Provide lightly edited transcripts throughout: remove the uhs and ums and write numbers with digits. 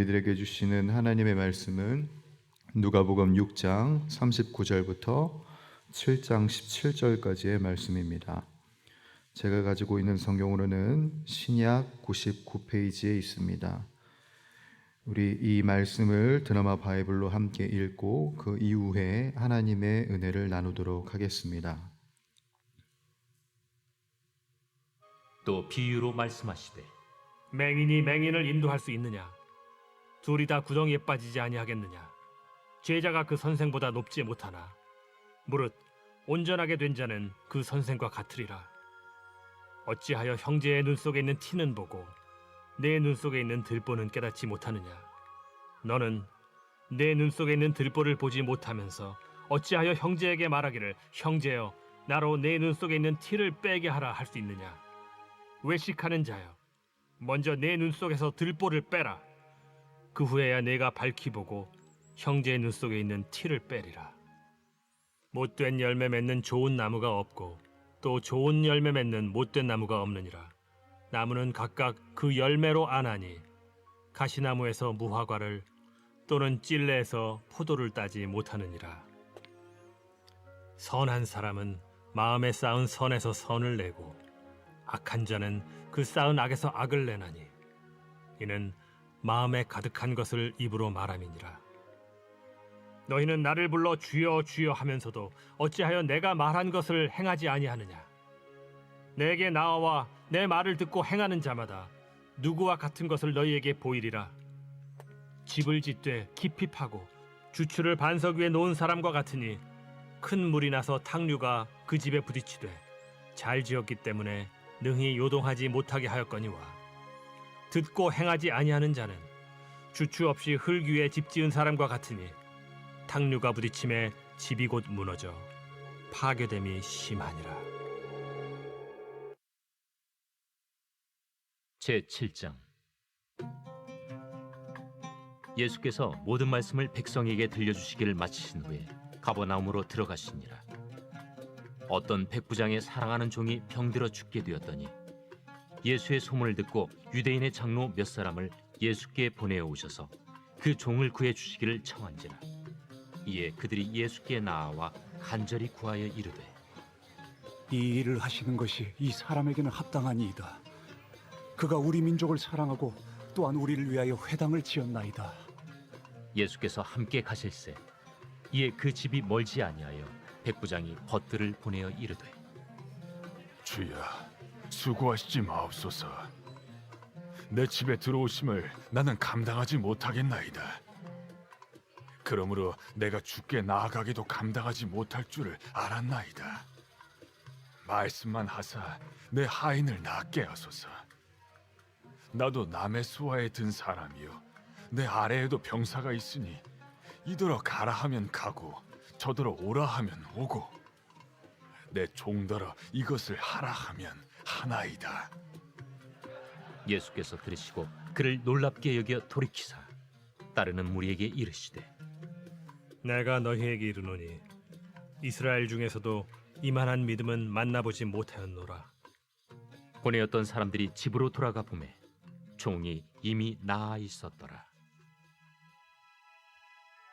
우리들에게 주시는 하나님의 말씀은 누가복음 6장 39절부터 7장 17절까지의 말씀입니다. 제가 가지고 있는 성경으로는 신약 99페이지에 있습니다. 우리 이 말씀을 드라마 바이블로 함께 읽고 그 이후에 하나님의 은혜를 나누도록 하겠습니다. 또 비유로 말씀하시되 맹인이 맹인을 인도할 수 있느냐? 둘이 다 구덩이에 빠지지 아니하겠느냐? 제자가 그 선생보다 높지 못하나 무릇 온전하게 된 자는 그 선생과 같으리라. 어찌하여 형제의 눈 속에 있는 티는 보고 내 눈 속에 있는 들보는 깨닫지 못하느냐? 너는 내 눈 속에 있는 들보를 보지 못하면서 어찌하여 형제에게 말하기를 형제여 나로 내 눈 속에 있는 티를 빼게 하라 할 수 있느냐? 외식하는 자여 먼저 내 눈 속에서 들보를 빼라. 그 후에야 내가 밝히 보고 형제의 눈 속에 있는 티를 빼리라. 못된 열매 맺는 좋은 나무가 없고 또 좋은 열매 맺는 못된 나무가 없느니라. 나무는 각각 그 열매로 아나니 가시나무에서 무화과를 또는 찔레에서 포도를 따지 못하느니라. 선한 사람은 마음에 쌓은 선에서 선을 내고 악한 자는 그 쌓은 악에서 악을 내나니 이는 마음에 가득한 것을 입으로 말함이니라. 너희는 나를 불러 주여 주여 하면서도 어찌하여 내가 말한 것을 행하지 아니하느냐? 내게 나와 내 말을 듣고 행하는 자마다 누구와 같은 것을 너희에게 보이리라. 집을 짓되 깊이 파고 주추를 반석 위에 놓은 사람과 같으니 큰 물이 나서 탕류가 그 집에 부딪히되 잘 지었기 때문에 능히 요동하지 못하게 하였거니와 듣고 행하지 아니하는 자는 주추 없이 흙 위에 집 지은 사람과 같으니 탕류가 부딪힘에 집이 곧 무너져 파괴됨이 심하니라. 제7장. 예수께서 모든 말씀을 백성에게 들려주시기를 마치신 후에 가버나움으로 들어가시니라. 어떤 백부장의 사랑하는 종이 병들어 죽게 되었더니 예수의 소문을 듣고 유대인의 장로 몇 사람을 예수께 보내어 오셔서 그 종을 구해 주시기를 청한지라. 이에 그들이 예수께 나아와 간절히 구하여 이르되 이 일을 하시는 것이 이 사람에게는 합당하니이다. 그가 우리 민족을 사랑하고 또한 우리를 위하여 회당을 지었나이다. 예수께서 함께 가실새 이에 그 집이 멀지 아니하여 백부장이 벗들을 보내어 이르되 주여, 수고하시지 마옵소서. 내 집에 들어오심을 나는 감당하지 못하겠나이다. 그러므로 내가 주께 나아가기도 감당하지 못할 줄을 알았나이다. 말씀만 하사 내 하인을 낫게 하소서. 나도 남의 수하에 든 사람이요 내 아래에도 병사가 있으니 이더러 가라 하면 가고 저더러 오라 하면 오고 내 종더러 이것을 하라 하면 하나이다. 예수께서 들으시고 그를 놀랍게 여겨 돌이키사 따르는 무리에게 이르시되 내가 너희에게 이르노니 이스라엘 중에서도 이만한 믿음은 만나보지 못하였노라. 보내었던 사람들이 집으로 돌아가 보매 종이 이미 나아 있었더라.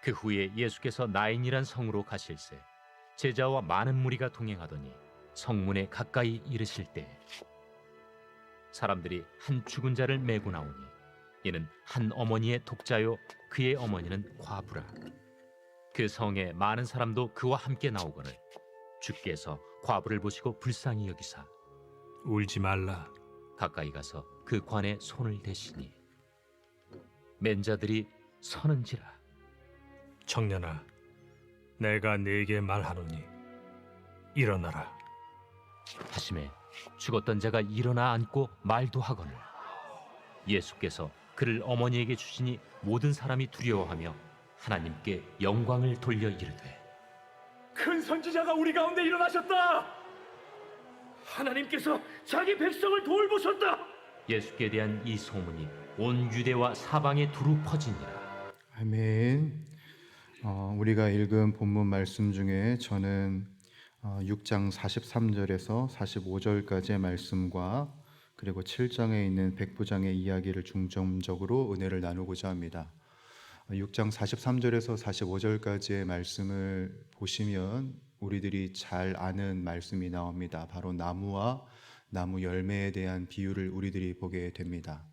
그 후에 예수께서 나인이란 성으로 가실새 제자와 많은 무리가 동행하더니 성문에 가까이 이르실 때 사람들이 한 죽은 자를 메고 나오니 이는 한 어머니의 독자요 그의 어머니는 과부라. 그 성에 많은 사람도 그와 함께 나오거늘 주께서 과부를 보시고 불쌍히 여기사 울지 말라. 가까이 가서 그 관에 손을 대시니 맨 자들이 서는지라. 청년아, 내가 네게 말하노니 일어나라. 하심에 죽었던 자가 일어나 앉고 말도 하거늘 예수께서 그를 어머니에게 주시니 모든 사람이 두려워하며 하나님께 영광을 돌려 이르되 큰 선지자가 우리 가운데 일어나셨다. 하나님께서 자기 백성을 돌보셨다. 예수께 대한 이 소문이 온 유대와 사방에 두루 퍼지니라. 아멘. 우리가 읽은 본문 말씀 중에 저는 6장 43절에서 45절까지의 말씀과 그리고 7장에 있는 백부장의 이야기를 중점적으로 은혜를 나누고자 합니다. 6장 43절에서 45절까지의 말씀을 보시면 우리들이 잘 아는 말씀이 나옵니다. 바로 나무와 나무 열매에 대한 비유를 우리들이 보게 됩니다.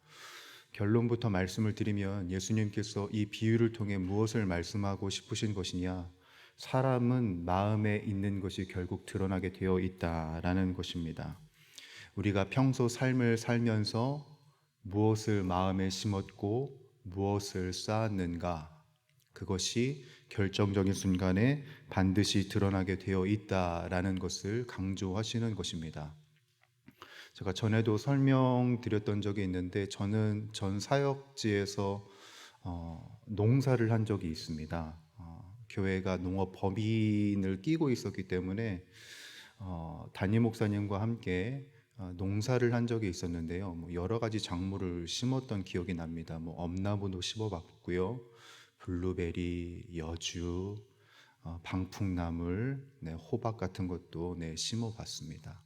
결론부터 말씀을 드리면 예수님께서 이 비유를 통해 무엇을 말씀하고 싶으신 것이냐? 사람은 마음에 있는 것이 결국 드러나게 되어 있다라는 것입니다. 우리가 평소 삶을 살면서 무엇을 마음에 심었고 무엇을 쌓았는가, 그것이 결정적인 순간에 반드시 드러나게 되어 있다라는 것을 강조하시는 것입니다. 제가 전에도 설명드렸던 적이 있는데 저는 전 사역지에서 농사를 한 적이 있습니다. 교회가 농업 법인을 끼고 있었기 때문에 담임 목사님과 함께 농사를 한 적이 있었는데요. 여러 가지 작물을 심었던 기억이 납니다. 엄나무도 심어봤고요, 블루베리, 여주, 방풍나물, 호박 같은 것도 심어봤습니다.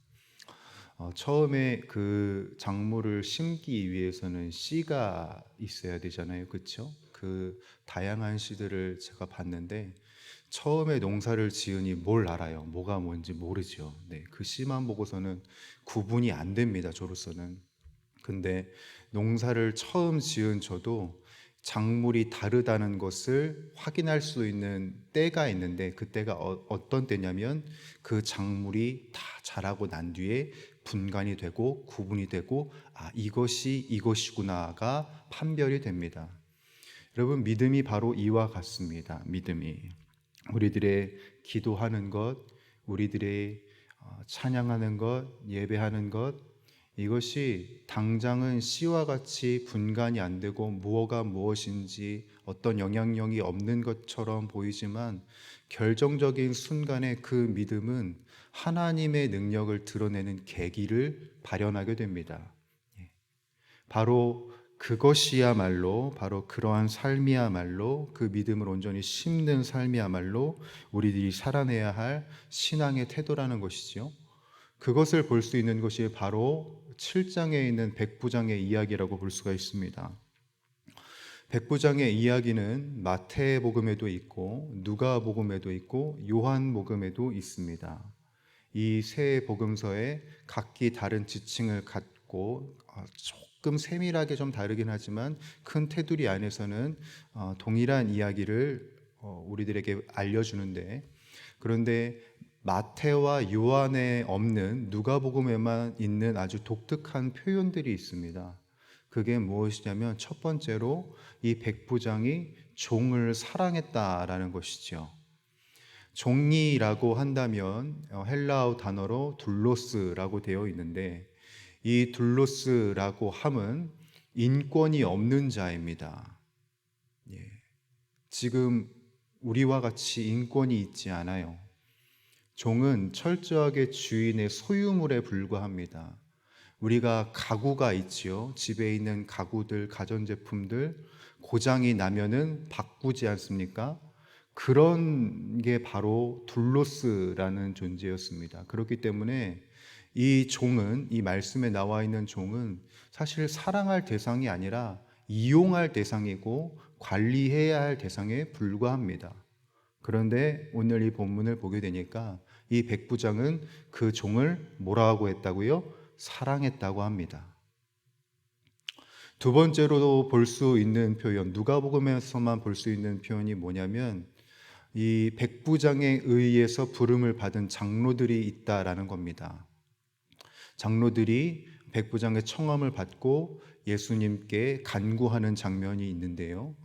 처음에 그 작물을 심기 위해서는 씨가 있어야 되잖아요, 그렇죠? 그 다양한 씨들을 제가 봤는데 처음에 농사를 지으니 뭘 알아요? 뭐가 뭔지 모르죠. 그 씨만 보고서는 구분이 안 됩니다, 저로서는. 근데 농사를 처음 지은 저도 작물이 다르다는 것을 확인할 수 있는 때가 있는데 그 때가 어떤 때냐면 그 작물이 다 자라고 난 뒤에 분간이 되고 구분이 되고 이것이 이것이구나가 판별이 됩니다. 여러분, 믿음이 바로 이와 같습니다. 믿음이 우리들의 기도하는 것, 우리들의 찬양하는 것, 예배하는 것, 이것이 당장은 씨와 같이 분간이 안 되고 무엇가 무엇인지 어떤 영향력이 없는 것처럼 보이지만 결정적인 순간에 그 믿음은 하나님의 능력을 드러내는 계기를 발현하게 됩니다. 바로 그것이야말로, 바로 그러한 삶이야말로, 그 믿음을 온전히 심는 삶이야말로 우리들이 살아내야 할 신앙의 태도라는 것이죠. 그것을 볼 수 있는 것이 바로 7장에 있는 백부장의 이야기라고 볼 수가 있습니다. 백부장의 이야기는 마태복음에도 있고 누가복음에도 있고 요한복음에도 있습니다. 이 세 복음서에 각기 다른 지칭을 갖고 조금 세밀하게 좀 다르긴 하지만 큰 테두리 안에서는 동일한 이야기를 우리들에게 알려주는데, 그런데 마태와 요한에 없는 누가복음에만 있는 아주 독특한 표현들이 있습니다. 그게 무엇이냐면 첫 번째로 이 백부장이 종을 사랑했다라는 것이죠. 종이라고 한다면 헬라어 단어로 둘로스라고 되어 있는데 이 둘로스라고 함은 인권이 없는 자입니다. 지금 우리와 같이 인권이 있지 않아요. 종은 철저하게 주인의 소유물에 불과합니다. 우리가 가구가 있지요. 집에 있는 가구들, 가전제품들 고장이 나면은 바꾸지 않습니까? 그런 게 바로 둘로스라는 존재였습니다. 그렇기 때문에 이 종은, 이 말씀에 나와 있는 종은 사실 사랑할 대상이 아니라 이용할 대상이고 관리해야 할 대상에 불과합니다. 그런데 오늘 이 본문을 보게 되니까 이 백부장은 그 종을 뭐라고 했다고요? 사랑했다고 합니다. 두 번째로 볼 수 있는 표현, 누가복음에서만 볼 수 있는 표현이 뭐냐면 이 백부장에 의해서 부름을 받은 장로들이 있다라는 겁니다. 장로들이 백부장의 청함을 받고 예수님께 간구하는 장면이 있는데요.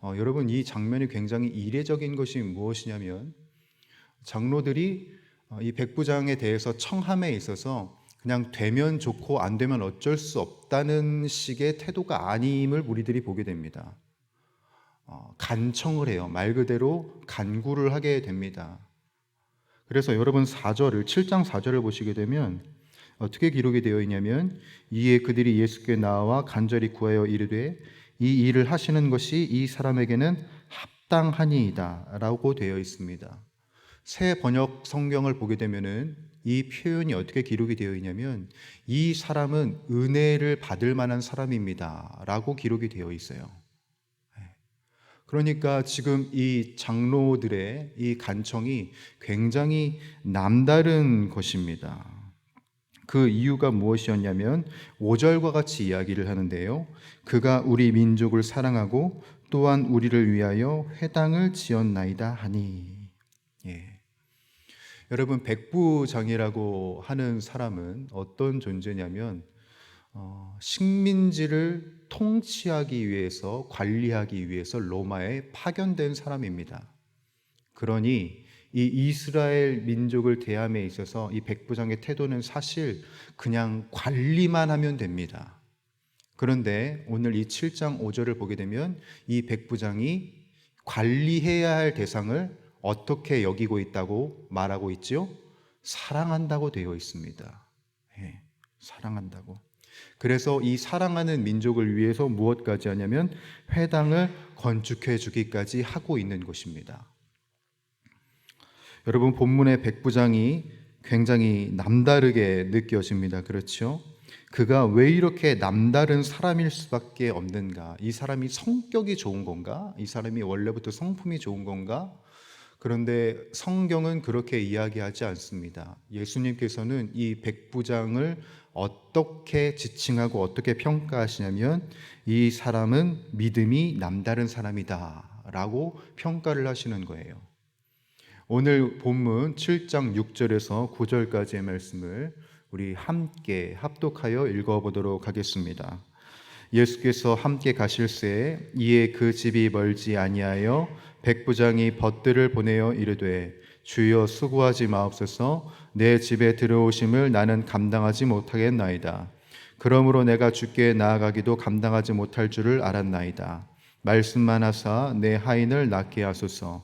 여러분, 이 장면이 굉장히 이례적인 것이 무엇이냐면 장로들이 이 백부장에 대해서 청함에 있어서 그냥 되면 좋고 안 되면 어쩔 수 없다는 식의 태도가 아님을 우리들이 보게 됩니다. 간청을 해요. 말 그대로 간구를 하게 됩니다. 그래서 여러분 7장 4절을 보시게 되면 어떻게 기록이 되어 있냐면 이에 그들이 예수께 나와 간절히 구하여 이르되 이 일을 하시는 것이 이 사람에게는 합당하니이다 라고 되어 있습니다. 새 번역 성경을 보게 되면은 이 표현이 어떻게 기록이 되어 있냐면 이 사람은 은혜를 받을 만한 사람입니다 라고 기록이 되어 있어요. 그러니까 지금 이 장로들의 이 간청이 굉장히 남다른 것입니다. 그 이유가 무엇이었냐면 5절과 같이 이야기를 하는데요. 그가 우리 민족을 사랑하고 또한 우리를 위하여 회당을 지었나이다 하니. 예. 여러분, 백부장이라고 하는 사람은 어떤 존재냐면 식민지를 통치하기 위해서, 관리하기 위해서 로마에 파견된 사람입니다. 그러니 이 이스라엘 민족을 대함에 있어서 이 백부장의 태도는 사실 그냥 관리만 하면 됩니다. 그런데 오늘 이 7장 5절을 보게 되면 이 백부장이 관리해야 할 대상을 어떻게 여기고 있다고 말하고 있죠? 사랑한다고 되어 있습니다. 예, 사랑한다고. 그래서 이 사랑하는 민족을 위해서 무엇까지 하냐면 회당을 건축해 주기까지 하고 있는 것입니다. 여러분, 본문의 백부장이 굉장히 남다르게 느껴집니다. 그렇죠? 그가 왜 이렇게 남다른 사람일 수밖에 없는가? 이 사람이 성격이 좋은 건가? 이 사람이 원래부터 성품이 좋은 건가? 그런데 성경은 그렇게 이야기하지 않습니다. 예수님께서는 이 백부장을 어떻게 지칭하고 어떻게 평가하시냐면 이 사람은 믿음이 남다른 사람이다 라고 평가를 하시는 거예요. 오늘 본문 7장 6절에서 9절까지의 말씀을 우리 함께 합독하여 읽어보도록 하겠습니다. 예수께서 함께 가실새 이에 그 집이 멀지 아니하여 백부장이 벗들을 보내어 이르되 주여 수고하지 마옵소서 내 집에 들어오심을 나는 감당하지 못하겠나이다. 그러므로 내가 주께 나아가기도 감당하지 못할 줄을 알았나이다. 말씀만 하사 내 하인을 낫게 하소서.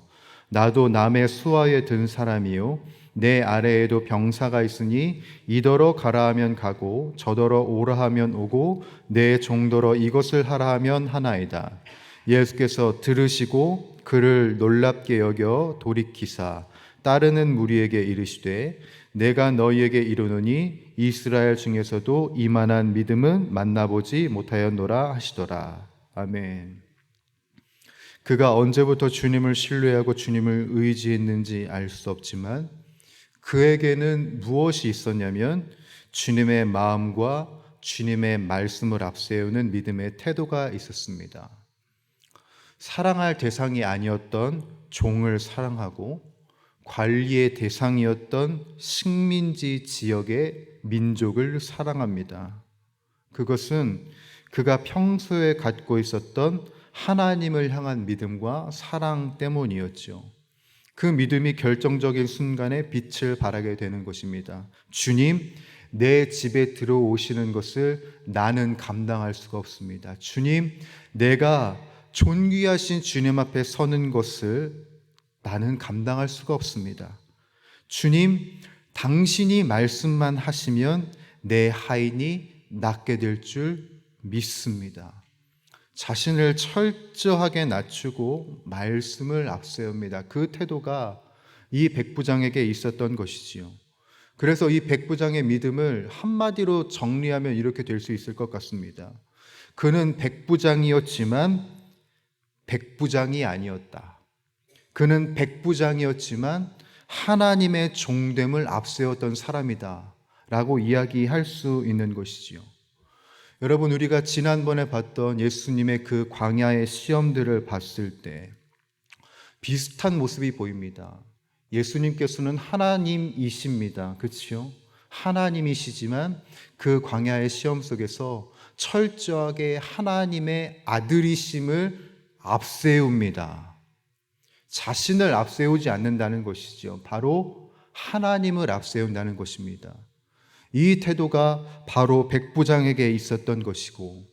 나도 남의 수하에 든 사람이요 내 아래에도 병사가 있으니 이더러 가라 하면 가고 저더러 오라 하면 오고 내 종더러 이것을 하라 하면 하나이다. 예수께서 들으시고 그를 놀랍게 여겨 돌이키사 따르는 무리에게 이르시되 내가 너희에게 이르노니 이스라엘 중에서도 이만한 믿음은 만나보지 못하였노라 하시더라. 아멘. 그가 언제부터 주님을 신뢰하고 주님을 의지했는지 알 수 없지만 그에게는 무엇이 있었냐면 주님의 마음과 주님의 말씀을 앞세우는 믿음의 태도가 있었습니다. 사랑할 대상이 아니었던 종을 사랑하고 관리의 대상이었던 식민지 지역의 민족을 사랑합니다. 그것은 그가 평소에 갖고 있었던 하나님을 향한 믿음과 사랑 때문이었죠. 그 믿음이 결정적인 순간에 빛을 발하게 되는 것입니다. 주님, 내 집에 들어오시는 것을 나는 감당할 수가 없습니다. 주님, 내가 존귀하신 주님 앞에 서는 것을 나는 감당할 수가 없습니다. 주님, 당신이 말씀만 하시면 내 하인이 낫게 될 줄 믿습니다. 자신을 철저하게 낮추고 말씀을 앞세웁니다. 그 태도가 이 백부장에게 있었던 것이지요. 그래서 이 백부장의 믿음을 한마디로 정리하면 이렇게 될 수 있을 것 같습니다. 그는 백부장이었지만 백부장이 아니었다. 그는 백부장이었지만 하나님의 종됨을 앞세웠던 사람이다 라고 이야기할 수 있는 것이지요. 여러분, 우리가 지난번에 봤던 예수님의 그 광야의 시험들을 봤을 때 비슷한 모습이 보입니다. 예수님께서는 하나님이십니다. 그렇죠? 하나님이시지만 그 광야의 시험 속에서 철저하게 하나님의 아들이심을 앞세웁니다. 자신을 앞세우지 않는다는 것이죠. 바로 하나님을 앞세운다는 것입니다. 이 태도가 바로 백부장에게 있었던 것이고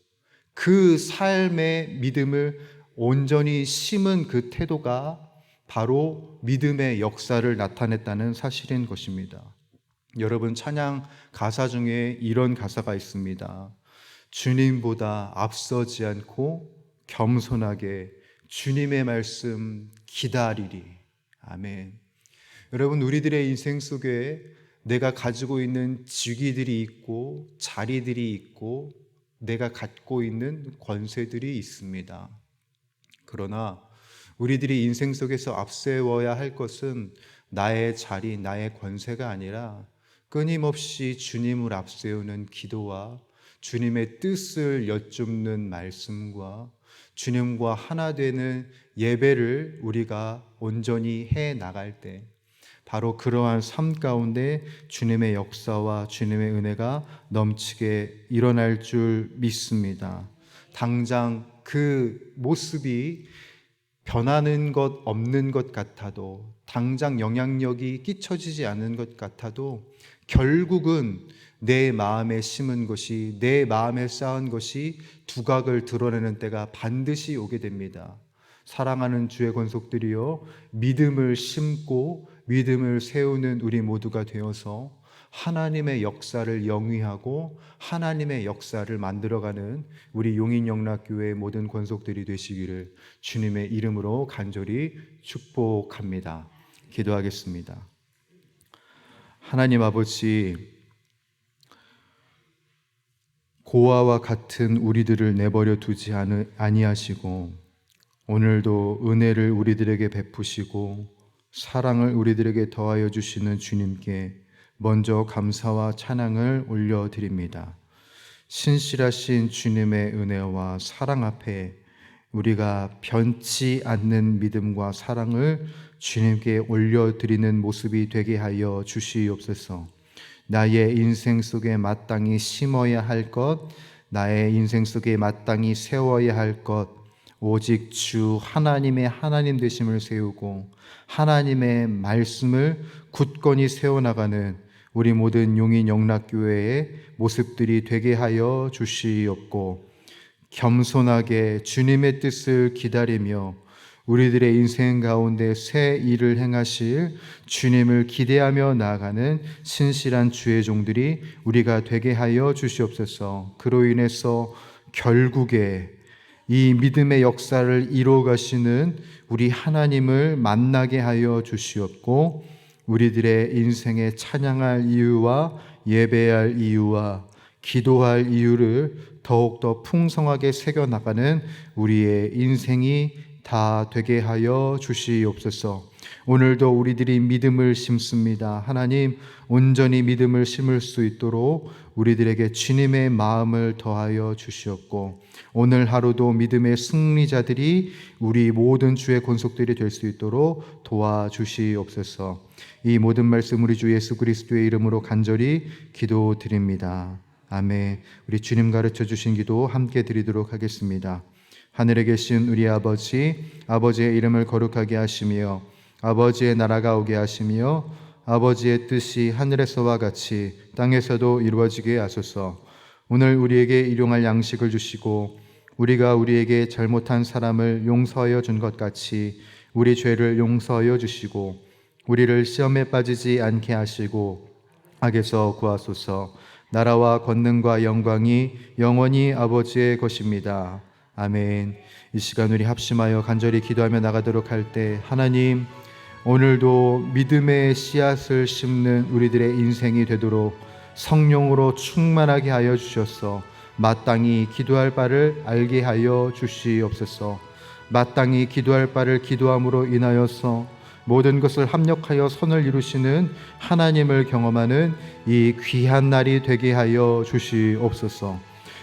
그 삶의 믿음을 온전히 심은 그 태도가 바로 믿음의 역사를 나타냈다는 사실인 것입니다. 여러분, 찬양 가사 중에 이런 가사가 있습니다. 주님보다 앞서지 않고 겸손하게 주님의 말씀 기다리리. 아멘. 여러분, 우리들의 인생 속에 내가 가지고 있는 직위들이 있고 자리들이 있고 내가 갖고 있는 권세들이 있습니다. 그러나 우리들이 인생 속에서 앞세워야 할 것은 나의 자리, 나의 권세가 아니라 끊임없이 주님을 앞세우는 기도와 주님의 뜻을 여쭙는 말씀과 주님과 하나 되는 예배를 우리가 온전히 해 나갈 때 바로 그러한 삶 가운데 주님의 역사와 주님의 은혜가 넘치게 일어날 줄 믿습니다. 당장 그 모습이 변하는 것 없는 것 같아도, 당장 영향력이 끼쳐지지 않은 것 같아도 결국은 내 마음에 심은 것이, 내 마음에 쌓은 것이 두각을 드러내는 때가 반드시 오게 됩니다. 사랑하는 주의 권속들이여, 믿음을 심고 믿음을 세우는 우리 모두가 되어서 하나님의 역사를 영위하고 하나님의 역사를 만들어가는 우리 용인영락교회의 모든 권속들이 되시기를 주님의 이름으로 간절히 축복합니다. 기도하겠습니다. 하나님 아버지, 고아와 같은 우리들을 내버려 두지 아니하시고 오늘도 은혜를 우리들에게 베푸시고 사랑을 우리들에게 더하여 주시는 주님께 먼저 감사와 찬양을 올려드립니다. 신실하신 주님의 은혜와 사랑 앞에 우리가 변치 않는 믿음과 사랑을 주님께 올려드리는 모습이 되게 하여 주시옵소서. 나의 인생 속에 마땅히 심어야 할 것, 나의 인생 속에 마땅히 세워야 할 것, 오직 주 하나님의 하나님 되심을 세우고 하나님의 말씀을 굳건히 세워나가는 우리 모든 용인영락교회의 모습들이 되게 하여 주시옵고, 겸손하게 주님의 뜻을 기다리며 우리들의 인생 가운데 새 일을 행하실 주님을 기대하며 나아가는 신실한 주의 종들이 우리가 되게 하여 주시옵소서. 그로 인해서 결국에 이 믿음의 역사를 이루어 가시는 우리 하나님을 만나게 하여 주시옵고, 우리들의 인생에 찬양할 이유와 예배할 이유와 기도할 이유를 더욱더 풍성하게 새겨나가는 우리의 인생이 다 되게 하여 주시옵소서. 오늘도 우리들이 믿음을 심습니다. 하나님, 온전히 믿음을 심을 수 있도록 우리들에게 주님의 마음을 더하여 주시옵고, 오늘 하루도 믿음의 승리자들이 우리 모든 주의 권속들이 될 수 있도록 도와주시옵소서. 이 모든 말씀 우리 주 예수 그리스도의 이름으로 간절히 기도드립니다. 아멘. 우리 주님 가르쳐 주신 기도 함께 드리도록 하겠습니다. 하늘에 계신 우리 아버지, 아버지의 이름을 거룩하게 하시며 아버지의 나라가 오게 하시며 아버지의 뜻이 하늘에서와 같이 땅에서도 이루어지게 하소서. 오늘 우리에게 일용할 양식을 주시고 우리가 우리에게 잘못한 사람을 용서하여 준 것 같이 우리 죄를 용서하여 주시고 우리를 시험에 빠지지 않게 하시고 악에서 구하소서. 나라와 권능과 영광이 영원히 아버지의 것입니다. 아멘. 이 시간 우리 합심하여 간절히 기도하며 나가도록 할 때, 하나님, 오늘도 믿음의 씨앗을 심는 우리들의 인생이 되도록 성령으로 충만하게 하여 주셔서 마땅히 기도할 바를 알게 하여 주시옵소서. 마땅히 기도할 바를 기도함으로 인하여서 모든 것을 합력하여 선을 이루시는 하나님을 경험하는 이 귀한 날이 되게 하여 주시옵소서.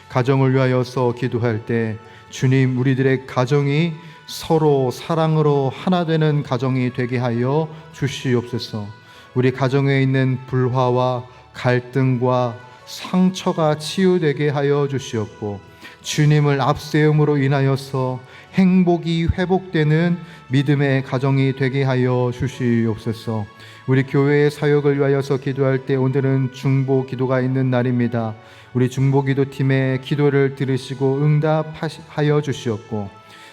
가정을 위하여서 기도할 때 주님, 우리들의 가정이 서로 사랑으로 하나 되는 가정이 되게 하여 주시옵소서. 우리 가정에 있는 불화와 갈등과 상처가 치유되게 하여 주시옵고, 주님을 앞세움으로 인하여서 행복이 회복되는 믿음의 가정이 되게 하여 주시옵소서. 우리 교회의 사역을 위하여서 기도할 때 오늘은 중보 기도가 있는 날입니다. 우리 중보 기도팀의 기도를 들으시고 응답하여 주시옵고,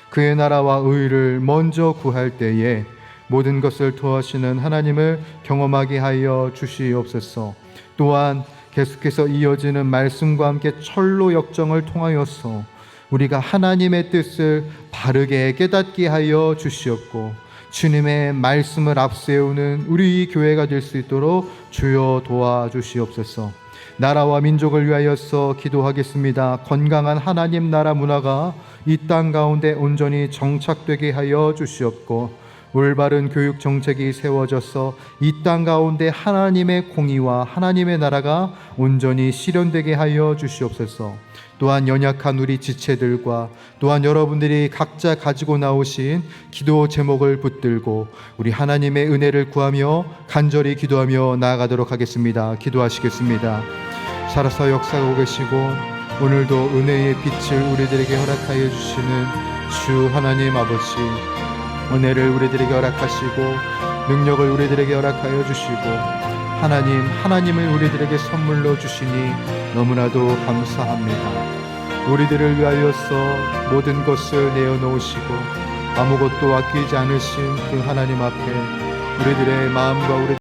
그의 나라와 의를 먼저 구할 때에 모든 것을 도와주시는 하나님을 경험하게 하여 주시옵소서. 또한 계속해서 이어지는 말씀과 함께 철로 역정을 통하여서 우리가 하나님의 뜻을 바르게 깨닫게 하여 주시옵고, 주님의 말씀을 앞세우는 우리 교회가 될 수 있도록 주여 도와주시옵소서. 나라와 민족을 위하여서 기도하겠습니다. 건강한 하나님 나라 문화가 이 땅 가운데 온전히 정착되게 하여 주시옵고, 올바른 교육 정책이 세워져서 이 땅 가운데 하나님의 공의와 하나님의 나라가 온전히 실현되게 하여 주시옵소서. 또한 연약한 우리 지체들과 또한 여러분들이 각자 가지고 나오신 기도 제목을 붙들고 우리 하나님의 은혜를 구하며 간절히 기도하며 나아가도록 하겠습니다. 기도하시겠습니다. 살아서 역사하고 계시고 오늘도 은혜의 빛을 우리들에게 허락하여 주시는 주 하나님 아버지, 은혜를 우리들에게 허락하시고 능력을 우리들에게 허락하여 주시고 하나님을 우리들에게 선물로 주시니 너무나도 감사합니다. 우리들을 위하여서 모든 것을 내어놓으시고 아무것도 아끼지 않으신 그 하나님 앞에 우리들의 마음과 우리